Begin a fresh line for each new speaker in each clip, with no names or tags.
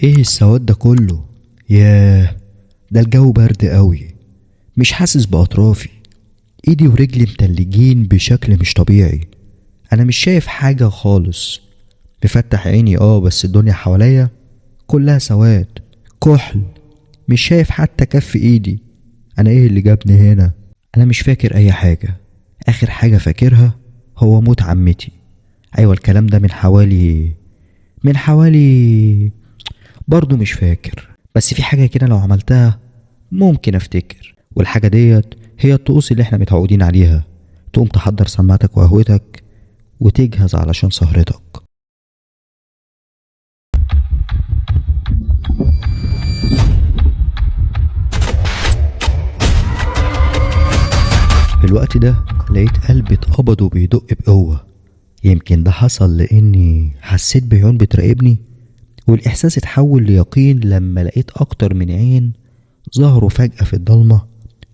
ايه السواد ده كله؟ ياه، ده الجو برد قوي. مش حاسس باطرافي. ايدي ورجلي متلجين بشكل مش طبيعي. انا مش شايف حاجة خالص. مفتح عيني بس الدنيا حواليا كلها سواد، كحل. مش شايف حتى كف ايدي. انا ايه اللي جابني هنا؟ انا مش فاكر اي حاجة. اخر حاجة فاكرها هو موت عمتي. ايوه، الكلام ده من حوالي برضو مش فاكر. بس في حاجة كده لو عملتها ممكن افتكر، والحاجة ديت هي الطقوس اللي احنا متعودين عليها. تقوم تحضر سماعتك وقهوتك وتجهز علشان سهرتك. في الوقت ده لقيت قلبي اتقبض وبيدق بقوة. يمكن ده حصل لاني حسيت بعيون بتراقبني، والاحساس اتحول ليقين لما لقيت اكتر من عين ظهروا فجأة في الضلمة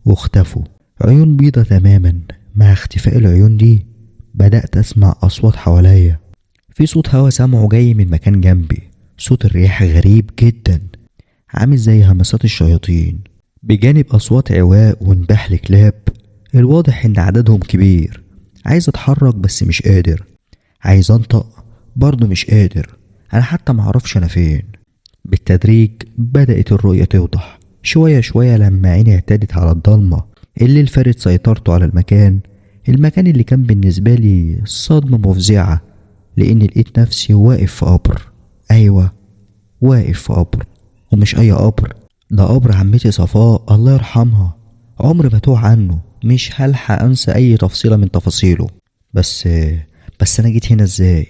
واختفوا. عيون بيضة تماما. مع اختفاء العيون دي بدأت أسمع أصوات حواليا. في صوت هوا سامعه جاي من مكان جنبي. صوت الرياح غريب جدا، عامل زي همسات الشياطين، بجانب أصوات عواء ونباح لكلاب. الواضح إن عددهم كبير. عايز أتحرك بس مش قادر. عايز أنطق برضه مش قادر. أنا حتى معرفش أنا فين. بالتدريج بدأت الرؤية توضح شوية شوية لما عيني اعتادت على الضلمة اللي الفارد سيطرته على المكان اللي كان بالنسبة لي صدمة مفزعة، لأني لقيت نفسي واقف في قبر. أيوة، واقف في قبر، ومش أي قبر، ده قبر عمتي صفاء الله يرحمها. عمري ما توه عنه، مش هلحق أنسى أي تفصيلة من تفاصيله. بس أنا جيت هنا إزاي؟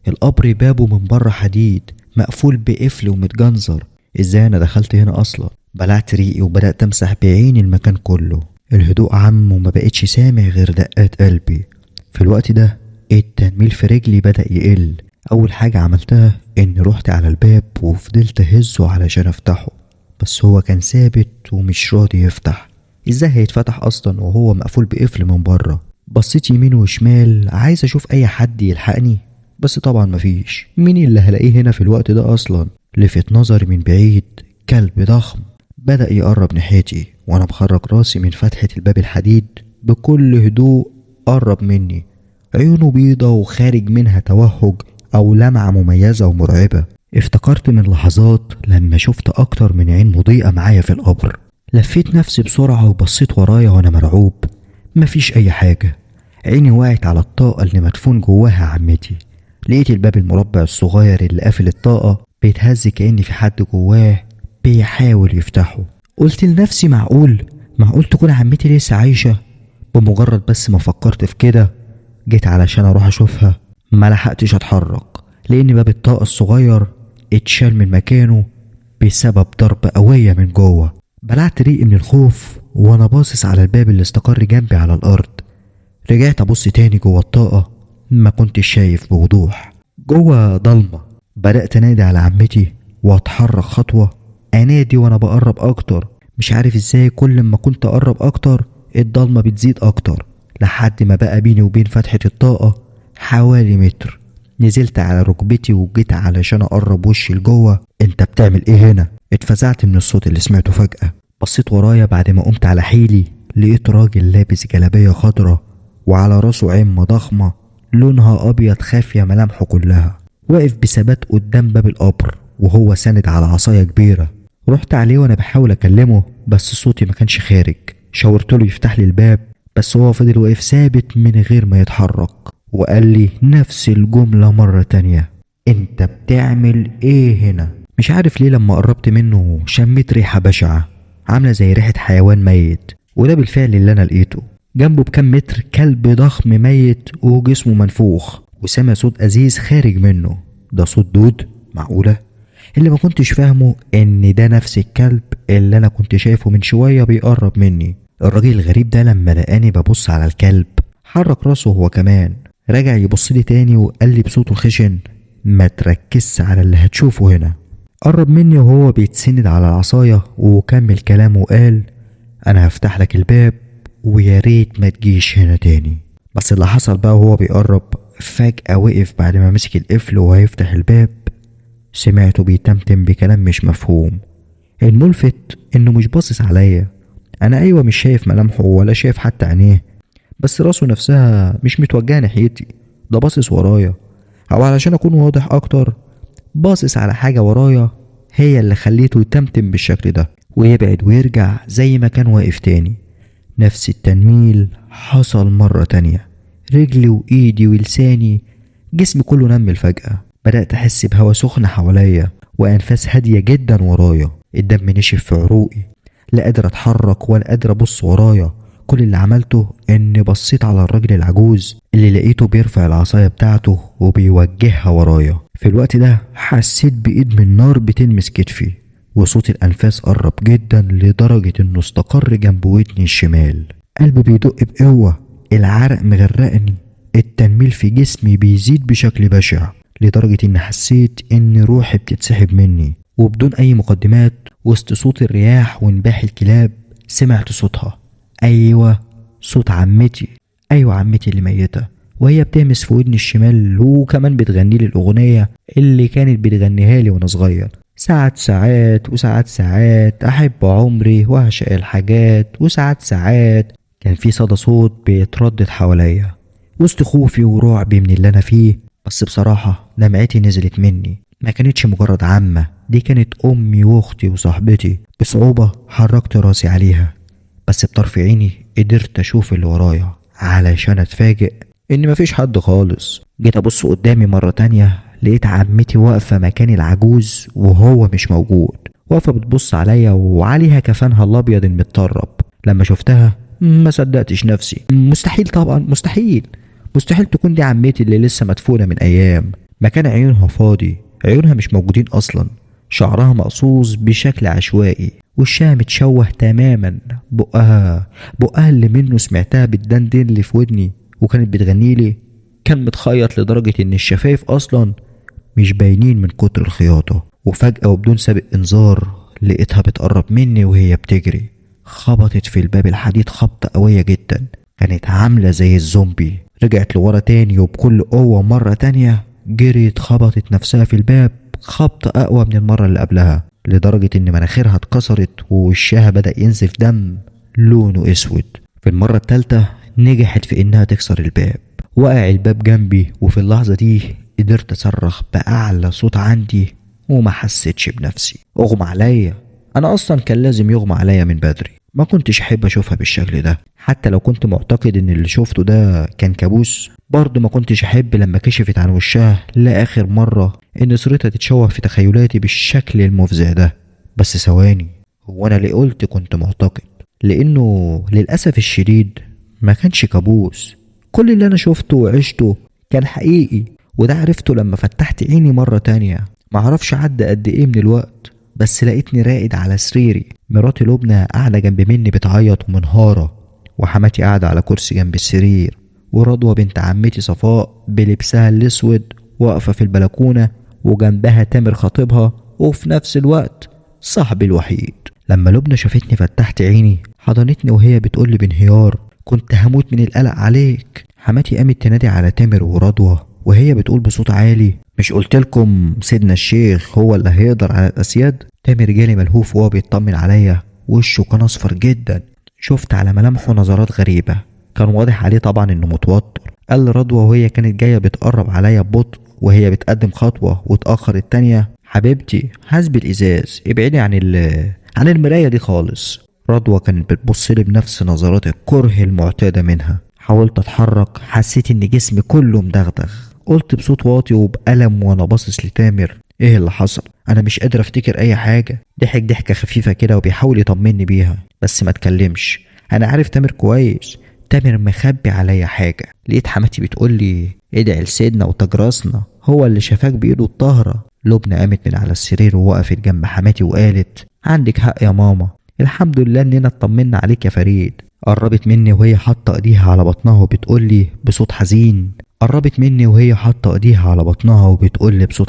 القبر بابه من بره حديد مقفول بقفل ومتجنزر. إزاي أنا دخلت هنا أصلا؟ بلعت ريقي وبدأت أمسح بعيني المكان كله. الهدوء عم وما بقتش سامع غير دقات قلبي. في الوقت ده التنميل في رجلي بدأ يقل. أول حاجة عملتها إني رحت على الباب وفضلت أهزه علشان أفتحه، بس هو كان ثابت ومش راضي يفتح. إزاي هيتفتح أصلا وهو مقفول بقفل من بره؟ بصيت يمين وشمال عايز أشوف أي حد يلحقني، بس طبعا مفيش. مين اللي هلاقيه هنا في الوقت ده أصلا؟ لفت نظري من بعيد كلب ضخم بدأ يقرب ناحيتي، وانا بخرج راسي من فتحة الباب الحديد. بكل هدوء قرب مني. عيونه بيضة وخارج منها توهج او لمعة مميزة ومرعبة. افتكرت من لحظات لما شفت اكتر من عين مضيئة معايا في القبر. لفيت نفسي بسرعة وبصيت ورايا وانا مرعوب. مفيش اي حاجة. عيني وقعت على الطاقة اللي مدفون جواها عمتي. لقيت الباب المربع الصغير اللي قافل الطاقة بيتهز كأن في حد جواه بيحاول يفتحه. قلت لنفسي معقول تكون عمتي لسه عايشة؟ بمجرد بس ما فكرت في كده جيت علشان اروح اشوفها. ما لحقتش اتحرك لان باب الطاقة الصغير اتشال من مكانه بسبب ضربة قوية من جوه. بلعت ريقي من الخوف وانا باصص على الباب اللي استقر جنبي على الارض. رجعت ابص تاني جوه الطاقة، ما كنتش شايف بوضوح. جوه ضلمة. بدأت انادي على عمتي واتحرك خطوة. انادي وانا بقرب اكتر. مش عارف ازاي كل ما كنت اقرب اكتر الضلمة بتزيد اكتر، لحد ما بقى بيني وبين فتحة الطاقة حوالي متر. نزلت على ركبتي وجيت علشان اقرب وشي لجوه. انت بتعمل ايه هنا؟ اتفزعت من الصوت اللي سمعته فجأة. بصيت ورايا بعد ما قمت على حيلي، لقيت راجل لابس جلابية خضرة وعلى راسه عمة ضخمة لونها ابيض خافية ملامحه كلها، واقف بثبات قدام باب القبر وهو ساند على عصاية كبيرة. رحت عليه وانا بحاول اكلمه بس صوتي ما كانش خارج. شاورتله يفتح لي الباب بس هو فضل واقف ثابت من غير ما يتحرك، وقال لي نفس الجملة مرة تانية: انت بتعمل ايه هنا؟ مش عارف ليه لما قربت منه شميت ريحة بشعة عاملة زي ريحة حيوان ميت، وده بالفعل اللي انا لقيته. جنبه بكام متر كلب ضخم ميت وجسمه منفوخ، وسمع صوت ازيز خارج منه. ده صوت دود؟ معقولة؟ اللي ما كنتش فاهمه ان ده نفس الكلب اللي انا كنت شايفه من شوية بيقرب مني. الراجل الغريب ده لما لقاني ببص على الكلب حرك راسه هو كمان، رجع يبص لي تاني وقال لي بصوته الخشن: ما تركزش على اللي هتشوفه هنا. قرب مني وهو بيتسند على العصاية وكمل كلامه وقال: انا هفتح لك الباب ويا ريت ما تجيش هنا تاني. بس اللي حصل بقى وهو بيقرب، فجأة وقف بعد ما مسك القفل وهيفتح الباب. سمعته بيتمتم بكلام مش مفهوم. الملفت انه مش باصص عليا، انا ايوه مش شايف ملامحه ولا شايف حتى عينيه، بس راسه نفسها مش متوجهه ناحيتي، ده باصص ورايا، او علشان اكون واضح اكتر باصص على حاجه ورايا هي اللي خليته يتمتم بالشكل ده ويبعد ويرجع زي ما كان واقف تاني. نفس التنميل حصل مرة تانية، رجلي وايدي ولساني، جسمي كله نمل فجأة. بدأت أحس بهوا سخن حواليا وأنفاس هادية جدا ورايا. الدم نشف في عروقي، لا قادر أتحرك ولا قادر أبص ورايا. كل اللي عملته إني بصيت على الراجل العجوز اللي لقيته بيرفع العصاية بتاعته وبيوجهها ورايا. في الوقت ده حسيت بإيد من نار بتلمس كتفي، وصوت الأنفاس قرب جدا لدرجة إنه استقر جنب ودني الشمال. قلبي بيدق بقوة، العرق مغرقني، التنميل في جسمي بيزيد بشكل بشع لدرجة إن حسيت إن روحي بتتسحب مني. وبدون أي مقدمات، وسط صوت الرياح ونباح الكلاب، سمعت صوتها. أيوة، صوت عمتي. أيوة، عمتي اللي ميتة، وهي بتهمس في ودني الشمال وكمان بتغني لي الأغنية اللي كانت بتغنيها لي وأنا صغير. ساعات ساعات وساعات ساعات أحب عمري وأعشق الحاجات، وساعات ساعات. كان في صدى صوت بيتردد حواليا وسط خوفي ورعبي من اللي أنا فيه. بس بصراحة دمعتي نزلت مني، ما كانتش مجرد عمة، دي كانت أمي وأختي وصاحبتي. بصعوبة حركت راسي عليها، بس بطرف عيني قدرت أشوف اللي ورايا علشان أتفاجئ إن مفيش حد خالص. جيت أبص قدامي مرة تانية، لقيت عمتي واقفة مكان العجوز وهو مش موجود، واقفة بتبص عليا وعليها كفانها الأبيض المتطرب. لما شفتها ما صدقتش نفسي. مستحيل، طبعا مستحيل، مستحيل تكون دي عمتي اللي لسه مدفونة من أيام. مكان عيونها فاضي، عيونها مش موجودين أصلا، شعرها مقصوص بشكل عشوائي، وشها متشوه تماما. بقها اللي منه سمعتها بتدندن اللي في ودني وكانت بتغني لي كان متخيط لدرجة ان الشفايف اصلا مش باينين من كتر الخياطة. وفجأة وبدون سابق انذار لقيتها بتقرب مني وهي بتجري، خبطت في الباب الحديد خبطة قوية جدا، كانت عاملة زي الزومبي. رجعت لورا تاني وبكل قوة مرة تانية جريت، خبطت نفسها في الباب خبطة اقوى من المرة اللي قبلها، لدرجة ان مناخيرها اتكسرت ووشها بدأ ينزف دم لونه اسود. في المرة التالتة نجحت في انها تكسر الباب، وقع الباب جنبي، وفي اللحظة دي قدرت اصرخ بأعلى صوت عندي وما حسيتش بنفسي. اغمى عليا، انا اصلا كان لازم يغمى عليا من بدري. ما كنتش احب اشوفها بالشكل ده، حتى لو كنت معتقد ان اللي شفته ده كان كابوس، برضه ما كنتش احب لما كشفت عن وشها لاخر مرة ان صورتها تتشوه في تخيلاتي بالشكل المفزع ده. بس ثواني، هو انا ليه قلت كنت معتقد؟ لانه للاسف الشديد ما كانش كابوس، كل اللي انا شفته وعشته كان حقيقي، وده عرفته لما فتحت عيني مرة تانية. معرفش عدى قد ايه من الوقت، بس لقيتني راقد على سريري، مراتي لبنى قاعدة جنب مني بتعيط ومنهارة، وحماتي قاعدة على كرسي جنب السرير، ورضوى بنت عمتي صفاء بلبسها الاسود واقفة في البلكونة، وجنبها تامر خطيبها وفي نفس الوقت صاحبي الوحيد. لما لبنى شافتني فتحت عيني، حضنتني وهي بتقولي بانهيار كنت هموت من القلق عليك. حماتي قامت تنادي على تامر ورضوى وهي بتقول بصوت عالي مش قلتلكم سيدنا الشيخ هو اللي هيقدر على الاسياد؟ تامر جالي ملهوف وهو بيطمن عليا، وشه كان اصفر جدا، شفت على ملامحه نظرات غريبة، كان واضح عليه طبعا انه متوتر. قال لرضوى وهي كانت جاية بتقرب عليا ببطء وهي بتقدم خطوة وتأخر التانية، حبيبتي حاسب الازاز، ابعدي عن المراية دي خالص. رضوى كانت بتبص لي بنفس نظرات الكره المعتادة منها. حاولت اتحرك، حسيت ان جسمي كله مدغدغ، قلت بصوت واطي وبألم وانا باصص لتامر ايه اللي حصل؟ انا مش قادر افتكر اي حاجة. ضحك ضحكة خفيفة كده وبيحاول يطمني بيها بس ما اتكلمش. انا عارف تامر كويس، تامر مخبي عليا حاجة. لقيت حماتي بتقولي ادعي لسيدنا وتجرسنا، هو اللي شفاك بايده الطاهرة. لبنى قامت من على السرير ووقفت جنب حماتي وقالت عندك حق يا ماما، الحمد لله اننا اطمنا عليك يا فريد. قربت مني وهي حاطه ايديها على بطنها وبتقولي بصوت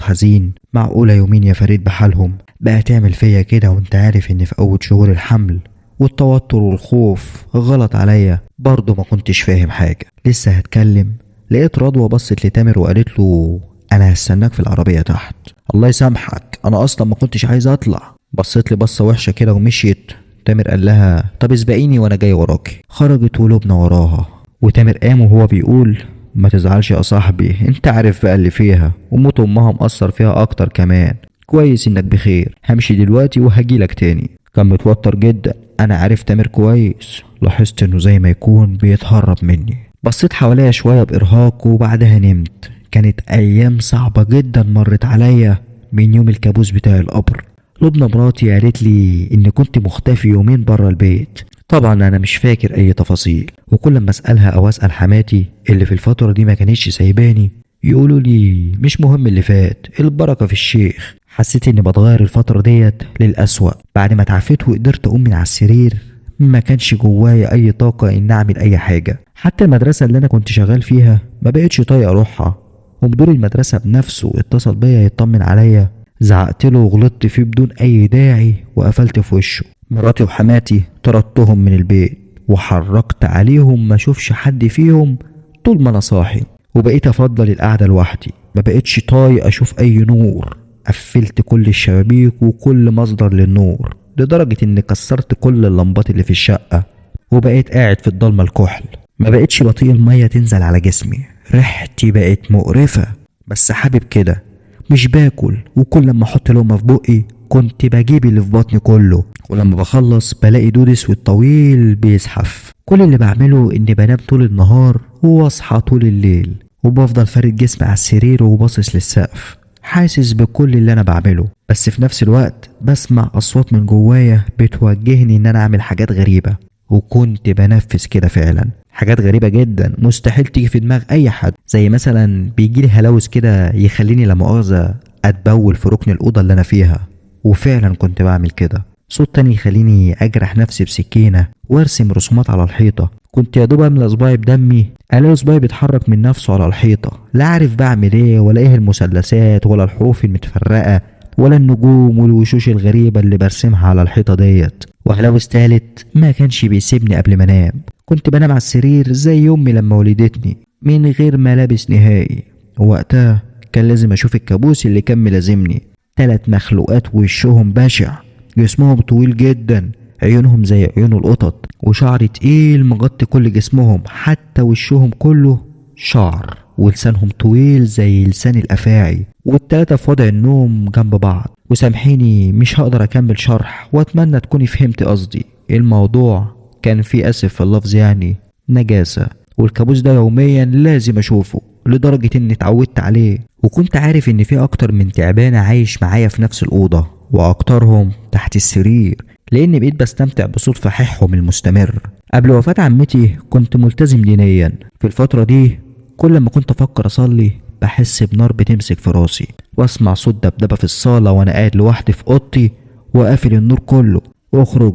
حزين، معقوله يومين يا فريد بحالهم بقى تعمل فيا كده وانت عارف ان في اول شهور الحمل والتوتر والخوف غلط عليا؟ برضه ما كنتش فاهم حاجه. لسه هتكلم لقيت رضوى بصت لتامر وقالت له انا هستناك في العربيه تحت. الله يسامحك، انا اصلا ما كنتش عايز اطلع. بصيت لي بصه وحشه كده ومشيت. تامر قال لها طب اسبقيني وانا جاي وراكي. خرجت ولبنى وراها، وتامر قام وهو بيقول ما تزعلش يا صاحبي، انت عارف بقى اللي فيها، وموت امها مأثر فيها اكتر كمان. كويس انك بخير، همشي دلوقتي وهجيلك تاني. كان متوتر جدا. انا عارف تامر كويس، لاحظت انه زي ما يكون بيتهرب مني. بصيت حواليا شويه بارهاق وبعدها نمت. كانت ايام صعبه جدا مرت عليا من يوم الكابوس بتاع القبر. لبنى مراتي قالت لي اني كنت مختفي يومين بره البيت. طبعا انا مش فاكر اي تفاصيل، وكل ما اسالها او اسال حماتي اللي في الفتره دي ما كانتش سايباني يقولوا لي مش مهم اللي فات، البركه في الشيخ. حسيت اني بتغير الفتره ديت للأسوأ. بعد ما اتعافيت وقدرت اقوم من على السرير ما كانش جوايا اي طاقه ان اعمل اي حاجه. حتى المدرسه اللي انا كنت شغال فيها ما بقتش طايق اروحها. ومدير المدرسه بنفسه اتصل بيا يطمن عليا. زعقت له وغلطت فيه بدون اي داعي وقفلت في وشه. مراتي وحماتي طردتهم من البيت وحركت عليهم ما اشوفش حد فيهم طول ما انا صاحي. وبقيت افضل القعده لوحدي، ما بقتش طايق اشوف اي نور. قفلت كل الشبابيك وكل مصدر للنور، لدرجه اني كسرت كل اللمبات اللي في الشقه وبقيت قاعد في الضلمه الكحل. ما بقتش بطيق الميه تنزل على جسمي، ريحتي بقت مقرفه. بس حابب كده، مش باكل، وكل لما احط لقمه في بقي كنت بجيب اللي في بطني كله، ولما بخلص بلاقي دود اسود طويل بيزحف. كل اللي بعمله اني بنام طول النهار واصحى طول الليل، وبفضل فارد جسمي على السرير وباصص للسقف، حاسس بكل اللي انا بعمله. بس في نفس الوقت بسمع اصوات من جوايا بتوجهني ان انا اعمل حاجات غريبه، وكنت بنفذ كده فعلا. حاجات غريبة جدا مستحيل تيجي في دماغ اي حد، زي مثلا بيجيلي هلاوس كده يخليني لا مؤاخذة اتبول في ركن الأوضة اللي انا فيها، وفعلا كنت بعمل كده. صوت تاني يخليني اجرح نفسي بسكينة وارسم رسومات على الحيطة. كنت يا دوب املى صباعي بدمي الاقي صباعي بيتحرك من نفسه على الحيطة. لا عارف بعمل ايه، ولا ايه المثلثات ولا الحروف المتفرقة ولا النجوم والوشوش الغريبة اللي برسمها على الحيطة ديت. وهلاوس تالت ما كانش بيسيبني قبل ما انام. كنت بنام على السرير زي امي لما ولدتني من غير ملابس نهائي، ووقتها كان لازم اشوف الكابوس اللي كان ملازمني. 3 مخلوقات وشهم بشع، جسمهم طويل جدا، عيونهم زي عيون القطط، وشعر تقيل مغطي كل جسمهم حتى وشهم كله شعر، ولسانهم طويل زي لسان الافاعي، والتلاتة في وضع النوم جنب بعض. وسامحيني مش هقدر اكمل شرح، واتمنى تكوني فهمتي قصدي. الموضوع كان فيه، اسف في اللفظ يعني، نجاسة. والكابوس ده يوميا لازم اشوفه، لدرجة اني اتعودت عليه. وكنت عارف ان في اكتر من تعبانة عايش معايا في نفس الأوضة، واكترهم تحت السرير، لاني بقيت بستمتع بصوت فحيحهم المستمر. قبل وفاة عمتي كنت ملتزم دينيا. في الفترة دي كل ما كنت افكر اصلي بحس بنار بتمسك في راسي، واسمع صوت دبدبة في الصالة وانا قاعد لوحدي في اوضتي وقافل النور كله. واخرج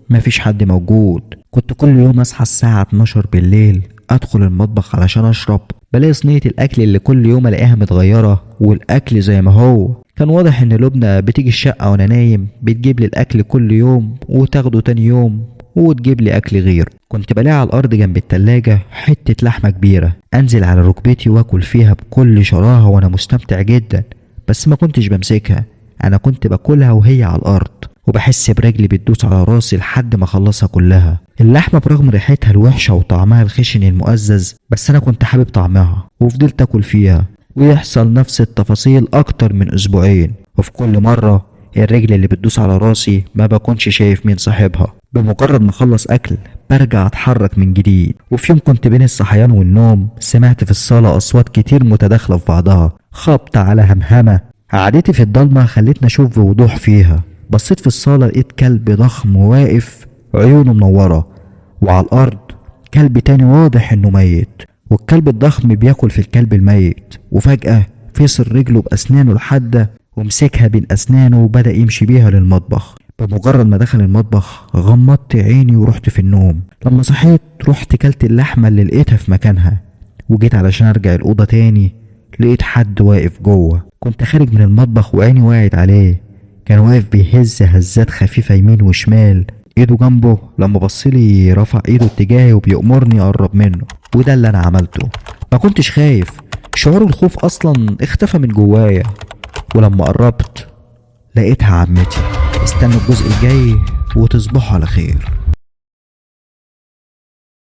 مفيش حد موجود. كنت كل يوم اصحى الساعة 12 بالليل ادخل المطبخ علشان اشرب، بلاقي صينية الاكل اللي كل يوم الاقيها متغيرة والاكل زي ما هو. كان واضح ان لبنى بتيجي الشقة وانا نايم، بتجيب لي الاكل كل يوم وتاخده تاني يوم وتجيب لي اكل غير. كنت بلاقي على الارض جنب التلاجة حتة لحمة كبيرة، انزل على ركبتي واكل فيها بكل شراهة وانا مستمتع جدا. بس ما كنتش بمسكها، انا كنت باكلها وهي على الارض، وبحس برجلي بتدوس على راسي لحد ما اخلصها كلها. اللحمة برغم ريحتها الوحشة وطعمها الخشن المؤزز، بس انا كنت حابب طعمها وفضلت اكل فيها. ويحصل نفس التفاصيل اكتر من اسبوعين، وفي كل مرة الرجل اللي بتدوس على راسي ما بكونش شايف مين صاحبها. بمجرد ما اخلص اكل برجع اتحرك من جديد. وفي يوم كنت بين الصحيان والنوم سمعت في الصالة اصوات كتير متداخلة في بعضها، خبط على همهمة. قعدتي في الضلمة خلتني اشوف بوضوح فيها. بصيت في الصالة لقيت كلب ضخم واقف عيونه منورة، وعلى الارض كلب تاني واضح انه ميت، والكلب الضخم بياكل في الكلب الميت. وفجأة فصل رجله بأسنانه الحادة ومسكها بين أسنانه وبدأ يمشي بيها للمطبخ. بمجرد ما دخل المطبخ غمضت عيني ورحت في النوم. لما صحيت رحت كلت اللحمة اللي لقيتها في مكانها، وجيت علشان ارجع الأوضة تاني لقيت حد واقف جوه. كنت خارج من المطبخ وعيني وقعت عليه، كان واقف بيهز هزات خفيفة يمين وشمال، ايده جنبه. لما بصلي رفع ايده اتجاهي وبيأمرني اقرب منه، وده اللي انا عملته. ما كنتش خايف، شعور الخوف اصلا اختفى من جوايا. ولما قربت لقيتها عمتي. استنوا الجزء الجاي وتصبحوا على خير.